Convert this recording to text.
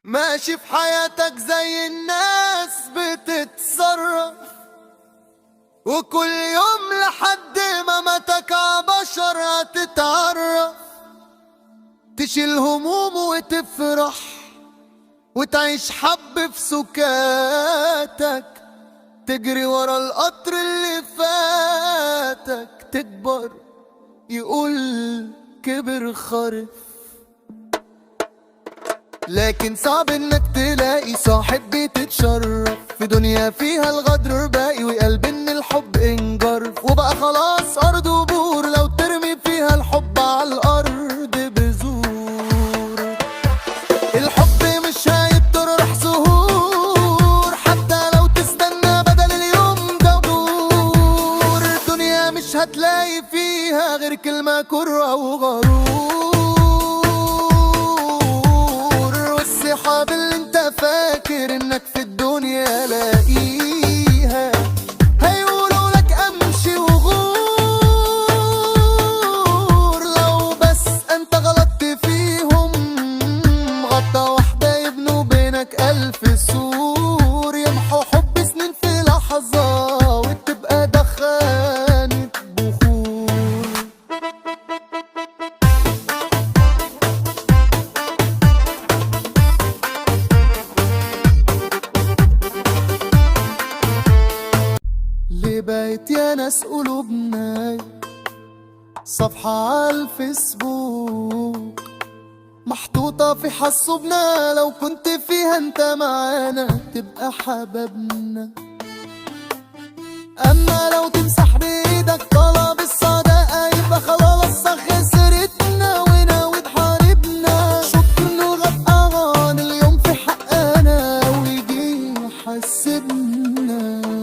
ماشي في حياتك زي الناس بتتصرف، وكل يوم لحد ما ماتك عبشر هتتعرف، تشيل هموم وتفرح وتعيش حب في سكاتك، تجري ورا القطر اللي فاتك، تكبر يقول كبر خرف. لكن صعب انك تلاقي صاحب بتتشرف في دنيا فيها الغدر باقي، وقلب ان الحب انجرف وبقى خلاص ارض وبور، لو ترمي فيها الحب على الارض بذور. الحب مش هيتطرح زهور حتى لو تستنى بدل اليوم ده دور، الدنيا مش هتلاقي فيها غير كلمة كره وغرور. الصحاب اللي انت فاكر انك في الدنيا لاقيها هيقولوا لك امشي وغور، لو بس انت غلطت فيهم غلطة واحدة يبنوا بينك 1000 سور، يمحوا حب سنين في لحظة وتبقى دخانة بخور. بقت يا ناس قلوبنا صفحة على الفيسبوك محطوطة في حاسوبنا، لو كنت فيها انت معانا تبقى حبابنا، اما لو تمسح بايدك طلب الصداقة يبقى خلاص خسرتنا وناوي تحاربنا. شك انه غاب اغاني اليوم في حقنا ويجي يحاسبنا.